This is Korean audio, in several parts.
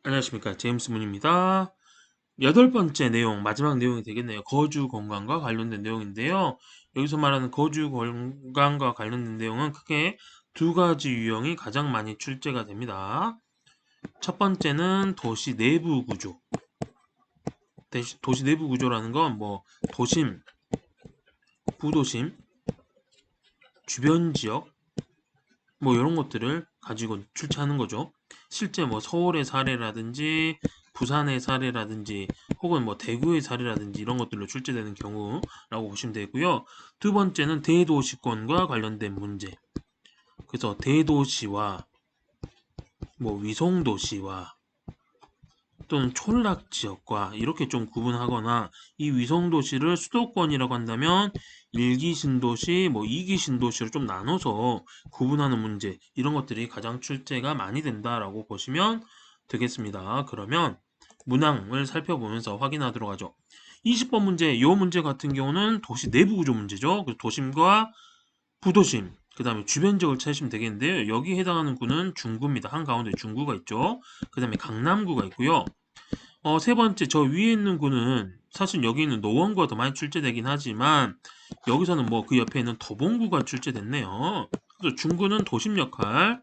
안녕하십니까. 제임스 문입니다. 여덟 번째 내용, 마지막 내용이 되겠네요. 거주 공간과 관련된 내용인데요. 여기서 말하는 거주 공간과 관련된 내용은 크게 두 가지 유형이 가장 많이 출제가 됩니다. 첫 번째는 도시 내부 구조. 도시 내부 구조라는 건 도심, 부도심, 주변 지역, 이런 것들을 가지고 출제하는 거죠. 실제 서울의 사례라든지 부산의 사례라든지 혹은 대구의 사례라든지 이런 것들로 출제되는 경우라고 보시면 되고요. 두 번째는 대도시권과 관련된 문제. 그래서 대도시와 위성도시와 또는 촌락지역과 이렇게 좀 구분하거나 이 위성도시를 수도권이라고 한다면 1기 신도시, 2기 신도시로 좀 나눠서 구분하는 문제 이런 것들이 가장 출제가 많이 된다라고 보시면 되겠습니다. 그러면 문항을 살펴보면서 확인하도록 하죠. 20번 문제, 이 문제 같은 경우는 도시 내부 구조 문제죠. 그래서 도심과 부도심, 그 다음에 주변 지역을 찾으시면 되겠는데요. 여기 해당하는 구는 중구입니다. 한가운데 중구가 있죠. 그 다음에 강남구가 있고요. 세 번째, 저 위에 있는 구는 사실 여기 있는 노원구가 더 많이 출제되긴 하지만 여기서는 그 옆에 있는 도봉구가 출제됐네요. 그래서 중구는 도심 역할,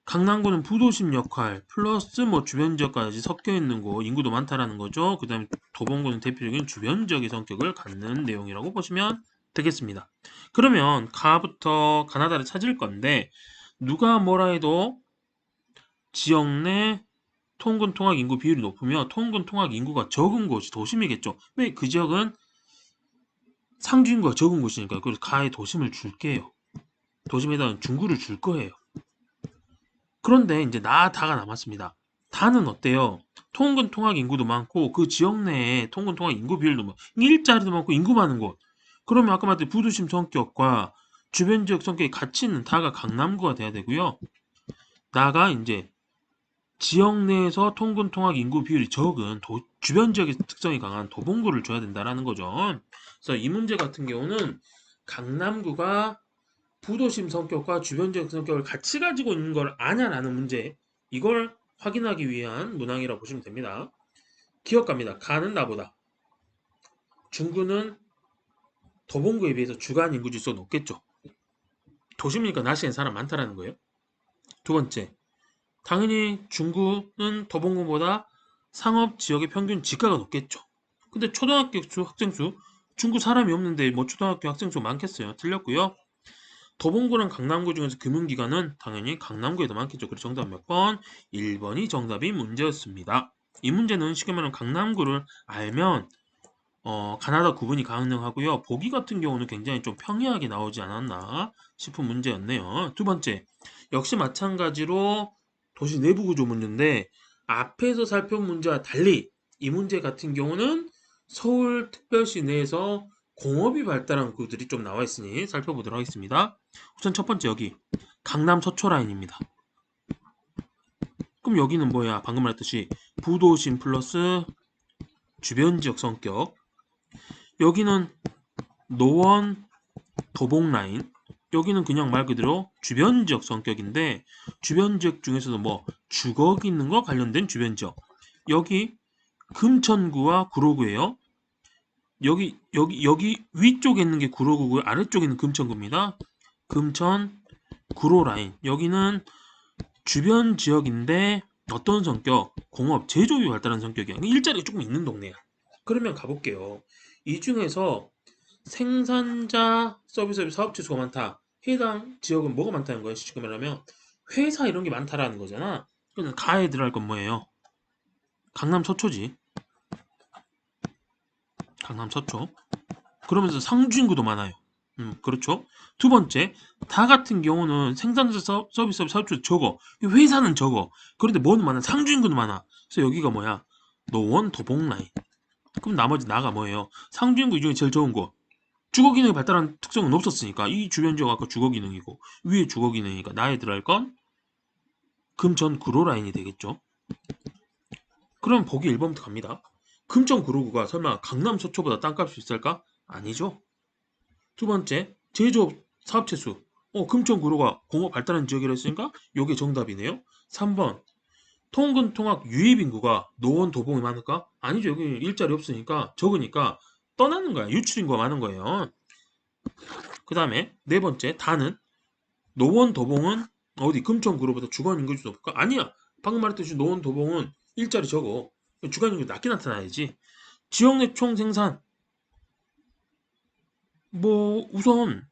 강남구는 부도심 역할, 플러스 주변 지역까지 섞여 있는 곳, 인구도 많다라는 거죠. 그 다음에 도봉구는 대표적인 주변 지역의 성격을 갖는 내용이라고 보시면 되겠습니다. 그러면 가부터 가나다를 찾을 건데 누가 뭐라 해도 지역 내 통근 통학 인구 비율이 높으며 통근 통학 인구가 적은 곳이 도심이겠죠. 왜? 그 지역은 상주 인구가 적은 곳이니까. 그래서 가에 도심을 줄게요. 도심에다가 중구를 줄 거예요. 그런데 이제 다가 남았습니다. 다는 어때요? 통근 통학 인구도 많고 그 지역 내에 통근 통학 인구 비율도 많고 일자리도 많고 인구 많은 곳. 그러면 아까 말했던 부도심 성격과 주변 지역 성격이 같이 있는 다가 강남구가 돼야 되고요. 나가 이제 지역 내에서 통근 통학 인구 비율이 적은 주변 지역의 특성이 강한 도봉구를 줘야 된다라는 거죠. 그래서 이 문제 같은 경우는 강남구가 부도심 성격과 주변 지역 성격을 같이 가지고 있는 걸 아냐라는 문제, 이걸 확인하기 위한 문항이라고 보시면 됩니다. 기억갑니다. 가는 나보다 중구는 도봉구에 비해서 주간 인구 지수가 높겠죠. 도심이니까 낮에는 사람 많다라는 거예요. 두 번째, 당연히 중구는 도봉구보다 상업 지역의 평균 지가가 높겠죠. 근데 초등학교 학생 수, 중구 사람이 없는데 초등학교 학생 수 많겠어요. 틀렸고요. 도봉구랑 강남구 중에서 금융기관은 당연히 강남구에 더 많겠죠. 그래서 정답 몇 번? 1번이 정답인 문제였습니다. 이 문제는 쉽게 말하면 강남구를 알면 가나다 구분이 가능하고요. 보기 같은 경우는 굉장히 좀 평이하게 나오지 않았나 싶은 문제였네요. 두 번째, 역시 마찬가지로 도시 내부 구조 문제인데 앞에서 살펴본 문제와 달리 이 문제 같은 경우는 서울특별시 내에서 공업이 발달한 구들이 좀 나와 있으니 살펴보도록 하겠습니다. 우선 첫 번째 여기 강남 서초 라인입니다. 그럼 여기는 뭐야? 방금 말했듯이 부도심 플러스 주변 지역 성격. 여기는 노원 도봉 라인. 여기는 그냥 말 그대로 주변 지역 성격인데 주변 지역 중에서도 주거기 있는 거 관련된 주변 지역. 여기 금천구와 구로구예요. 여기 위쪽에 있는 게 구로구고요. 아래쪽에 있는 금천구입니다. 금천 구로 라인. 여기는 주변 지역인데 어떤 성격? 공업, 제조업이 발달한 성격이야. 일자리가 조금 있는 동네야. 그러면 가볼게요. 이 중에서 생산자 서비스 사업체 수가 많다. 해당 지역은 뭐가 많다는 거예요? 쉽게 말하면 회사 이런 게 많다라는 거잖아. 그래서 가에 들어갈 건 뭐예요? 강남 서초지. 강남 서초. 그러면서 상주 인구도 많아요. 그렇죠. 두 번째, 다 같은 경우는 생산자 서비스 사업체 적어. 회사는 적어. 그런데 뭐는 많아? 상주 인구는 많아. 그래서 여기가 뭐야? 노원 도봉 라인. 그럼 나머지 나가 뭐예요? 상주 인구 이 중에 제일 적은 거. 주거 기능이 발달한 특성은 없었으니까 이 주변 지역 아까 주거 기능이고 위에 주거 기능이니까 나에 들어갈 건 금천 구로 라인이 되겠죠. 그럼 보기 1번부터 갑니다. 금천 구로구가 설마 강남 서초보다 땅값이 비쌀까? 아니죠. 두 번째, 제조업 사업체 수. 금천 구로가 공업 발달한 지역이라 했으니까 요게 정답이네요. 3번, 통근통학 유입인구가 노원 도봉이 많을까? 아니죠. 여기 일자리 없으니까 적으니까 떠나는 거야. 유출인구가 많은 거예요. 그 다음에 네 번째 다는 노원 도봉은 어디 금천구로보다 주거인구가 높을까? 아니야. 방금 말했듯이 노원 도봉은 일자리 적어. 주거인구 낮게 나타나야지. 지역 내 총 생산 뭐 우선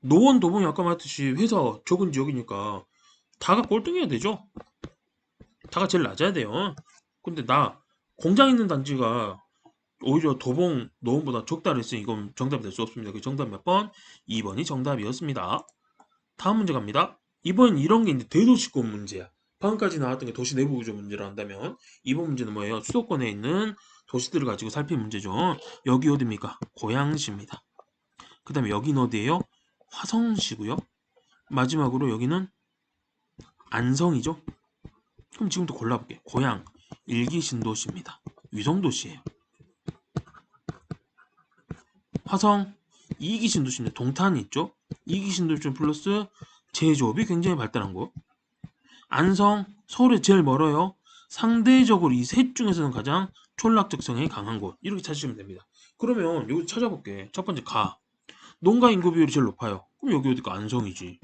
노원 도봉이 아까 말했듯이 회사 적은 지역이니까 다가 꼴등해야 되죠. 다가 제일 낮아야 돼요. 근데 나 공장 있는 단지가 오히려 도봉 노원보다 적다 그랬으니 이건 정답이 될 수 없습니다. 그 정답 몇 번? 2번이 정답이었습니다. 다음 문제 갑니다. 이번엔 이런 게 이제 대도시권 문제야. 방금까지 나왔던 게 도시 내부 구조 문제라 한다면 이번 문제는 뭐예요? 수도권에 있는 도시들을 가지고 살핀 문제죠. 여기 어디입니까? 고양시입니다. 그 다음에 여긴 어디예요? 화성시고요. 마지막으로 여기는 안성이죠. 그럼 지금부터 골라볼게요. 고양, 일기신도시입니다. 위성도시예요. 화성, 이기신도시인데 동탄이 있죠. 이기신도시 플러스 제조업이 굉장히 발달한 곳. 안성, 서울에 제일 멀어요. 상대적으로 이 셋 중에서는 가장 촌락적 성향이 강한 곳. 이렇게 찾으시면 됩니다. 그러면 여기 찾아볼게. 첫 번째 가. 농가 인구 비율이 제일 높아요. 그럼 여기 어디가 안성이지.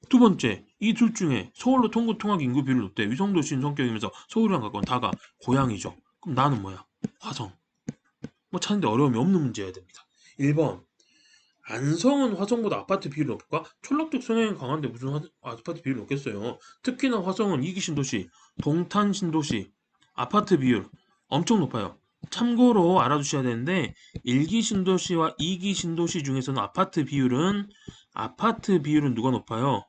두 번째, 이 둘 중에 서울로 통근 통학 인구 비율이 높대. 위성도시인 성격이면서 서울이랑 가까운 다가 고향이죠. 그럼 나는 뭐야? 화성. 뭐 찾는데 어려움이 없는 문제여야 됩니다. 1번. 안성은 화성보다 아파트 비율이 높을까? 촌락적 성향이 강한데 무슨 아파트 비율이 높겠어요. 특히나 화성은 이기 신도시, 동탄 신도시, 아파트 비율 엄청 높아요. 참고로 알아두셔야 되는데 1기 신도시와 2기 신도시 중에서는 아파트 비율은 누가 높아요?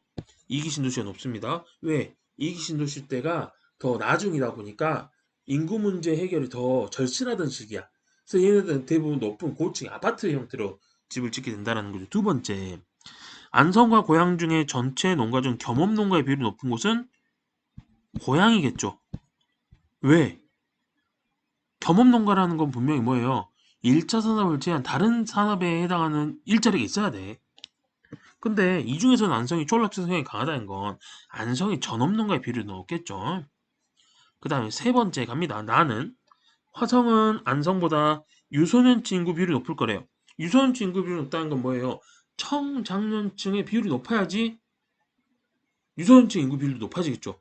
2기 신도시가 높습니다. 왜? 2기 신도시 때가 더 나중이다 보니까 인구 문제 해결이 더 절실하던 시기야. 그래서 얘네들은 대부분 높은 고층 아파트 형태로 집을 짓게 된다는 거죠. 두 번째, 안성과 고양 중에 전체 농가 중 겸업 농가의 비율이 높은 곳은 고양이겠죠. 왜? 겸업 농가라는 건 분명히 뭐예요? 1차 산업을 제한 다른 산업에 해당하는 일자리가 있어야 돼. 근데 이 중에서는 안성이 촌락적 성향이 강하다는 건 안성이 전업 농가의 비율이 높겠죠. 그 다음에 세 번째 갑니다. 나는 화성은 안성보다 유소년층 인구 비율이 높을 거래요. 유소년층 인구 비율이 높다는 건 뭐예요? 청장년층의 비율이 높아야지 유소년층 인구 비율도 높아지겠죠.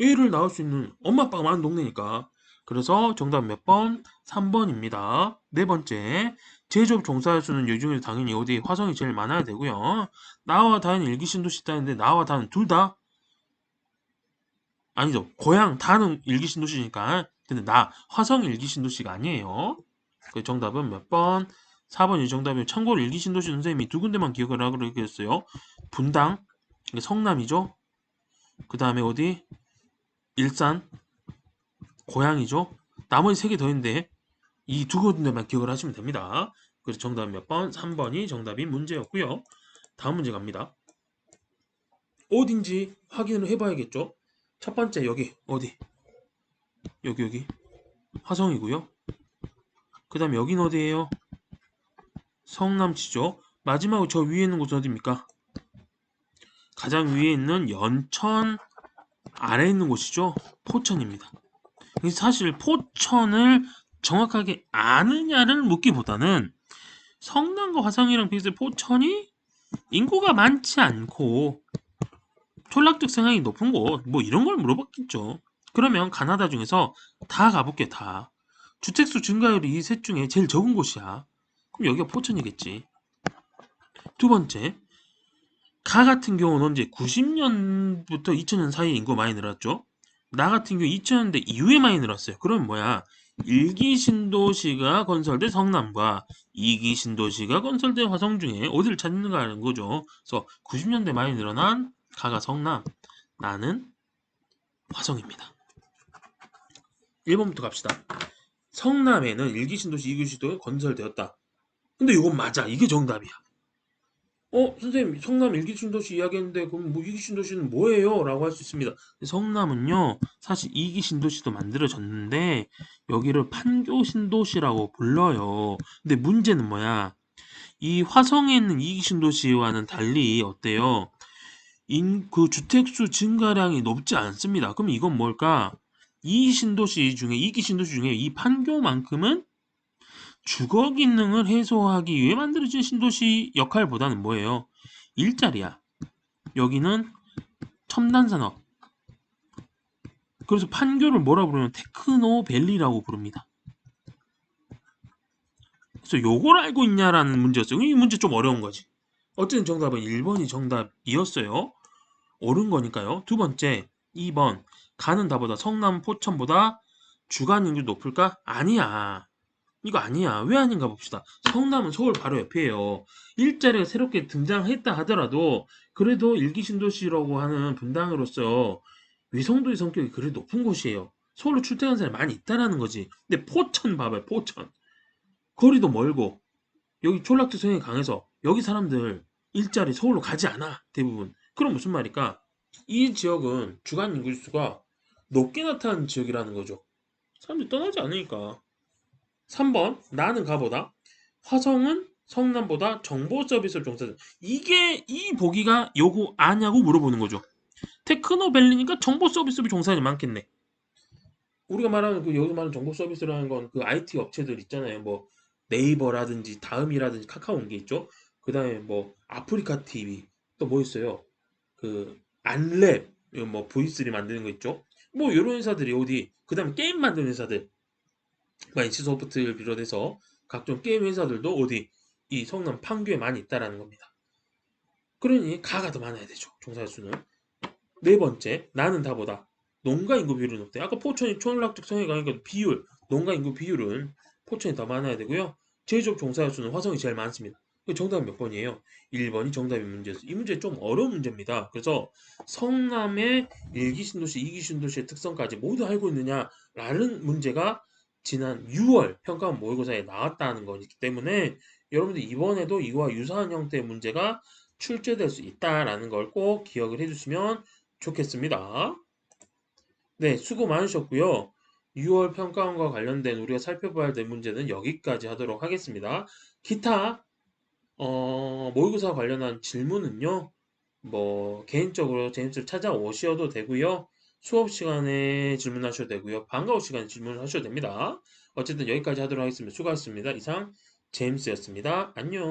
애를 낳을 수 있는 엄마 아빠가 많은 동네니까. 그래서 정답 몇 번? 3번입니다. 네 번째, 제조업 종사할 수는 이 중에서 당연히 어디 화성이 제일 많아야 되고요. 나와 다는 일기신도시 있다는데 나와 다는 둘 다? 아니죠. 고향 다는 일기신도시니까. 근데 나 화성 일기신도시가 아니에요. 그 정답은 몇 번? 4번이 정답이에요. 참고로 일기신도시 선생님이 두 군데만 기억을 하라고 그랬어요. 분당, 이게 성남이죠. 그 다음에 어디? 일산, 고양이죠. 나머지 세 개 더 있는데 이 두 군데만 기억을 하시면 됩니다. 그래서 정답 몇 번? 3번이 정답인 문제였고요. 다음 문제 갑니다. 어딘지 확인을 해봐야겠죠. 첫 번째 여기 어디? 여기 화성이고요. 그 다음에 여긴 어디예요? 성남시죠. 마지막으로 저 위에 있는 곳은 어디입니까? 가장 위에 있는 연천, 아래에 있는 곳이죠. 포천입니다. 사실 포천을 정확하게 아느냐를 묻기보다는 성남과 화성이랑 비슷해 포천이 인구가 많지 않고 촌락적 성향이 높은 곳 뭐 이런 걸 물어봤겠죠. 그러면 가나다 중에서 다 가볼게. 다 주택수 증가율이 이 셋 중에 제일 적은 곳이야. 그럼 여기가 포천이겠지. 두 번째, 가 같은 경우는 언제 90년부터 2000년 사이에 인구가 많이 늘었죠. 나 같은 경우 2000년대 이후에 많이 늘었어요. 그럼 뭐야? 1기 신도시가 건설된 성남과 2기 신도시가 건설된 화성 중에 어디를 찾는가 하는 거죠. 그래서 90년대 많이 늘어난 가가 성남, 나는 화성입니다. 1번부터 갑시다. 성남에는 1기 신도시, 2기 신도시가 건설되었다. 근데 이건 맞아. 이게 정답이야. 선생님, 성남 1기 신도시 이야기했는데, 그럼 뭐 2기 신도시는 뭐예요? 라고 할 수 있습니다. 성남은요, 사실 2기 신도시도 만들어졌는데, 여기를 판교 신도시라고 불러요. 근데 문제는 뭐야? 이 화성에 있는 2기 신도시와는 달리, 어때요? 그 주택수 증가량이 높지 않습니다. 그럼 이건 뭘까? 이 신도시 중에, 이기 신도시 중에 이 판교만큼은 주거 기능을 해소하기 위해 만들어진 신도시 역할보다는 뭐예요? 일자리야. 여기는 첨단 산업. 그래서 판교를 뭐라 부르면 테크노밸리라고 부릅니다. 그래서 요걸 알고 있냐라는 문제였어요. 이 문제 좀 어려운 거지. 어쨌든 정답은 1번이 정답이었어요. 옳은 거니까요. 두 번째, 2번. 가는 다보다 성남 포천보다 주간 인구 높을까? 아니야. 이거 아니야. 왜 아닌가 봅시다. 성남은 서울 바로 옆이에요. 일자리가 새롭게 등장했다 하더라도 그래도 일기 신도시라고 하는 분당으로서 위성도의 성격이 그래 높은 곳이에요. 서울로 출퇴근하는 사람이 많이 있다라는 거지. 근데 포천 봐봐요. 포천. 거리도 멀고 여기 촌락도 성향이 강해서 여기 사람들 일자리 서울로 가지 않아. 대부분. 그럼 무슨 말일까? 이 지역은 주간 인구수가 높게 나타나는 지역이라는 거죠. 사람들이 떠나지 않으니까. 3번 나는 가보다 화성은 성남보다 정보 서비스를 종사한다. 이게 이 보기가 요거 아냐고 물어보는 거죠. 테크노밸리니까 정보 서비스를 종사하는 많겠네. 우리가 말하는 그 여기서 말하는 정보 서비스라는 건 그 IT 업체들 있잖아요. 뭐 네이버라든지 다음이라든지 카카오 온게 있죠. 그다음에 뭐 아프리카 TV 또 뭐 있어요. 그 안랩 이거 뭐 V3 만드는 거 있죠. 뭐 이런 회사들이 어디 그다음에 게임 만드는 회사들 NC소프트를 비롯해서 각종 게임 회사들도 어디 이 성남 판교에 많이 있다라는 겁니다. 그러니 가가 더 많아야 되죠. 종사할 수는. 네 번째, 나는 다보다 농가 인구 비율이 높대. 아까 포천이 촌락적 성향이 강하니까 비율, 농가 인구 비율은 포천이 더 많아야 되고요. 제조업 종사할 수는 화성이 제일 많습니다. 정답은 몇 번이에요? 1번이 정답인 문제였어요. 이 문제 좀 어려운 문제입니다. 그래서 성남의 1기 신도시, 2기 신도시의 특성까지 모두 알고 있느냐라는 문제가 지난 6월 평가원 모의고사에 나왔다는 거기 때문에 여러분들 이번에도 이와 유사한 형태의 문제가 출제될 수 있다라는 걸 꼭 기억을 해주시면 좋겠습니다. 네, 수고 많으셨고요. 6월 평가원과 관련된 우리가 살펴봐야 될 문제는 여기까지 하도록 하겠습니다. 기타 모의고사 관련한 질문은요. 뭐 개인적으로 제임스를 찾아오셔도 되고요. 수업 시간에 질문하셔도 되고요. 방과 후 시간에 질문을 하셔도 됩니다. 어쨌든 여기까지 하도록 하겠습니다. 수고하셨습니다. 이상 제임스였습니다. 안녕.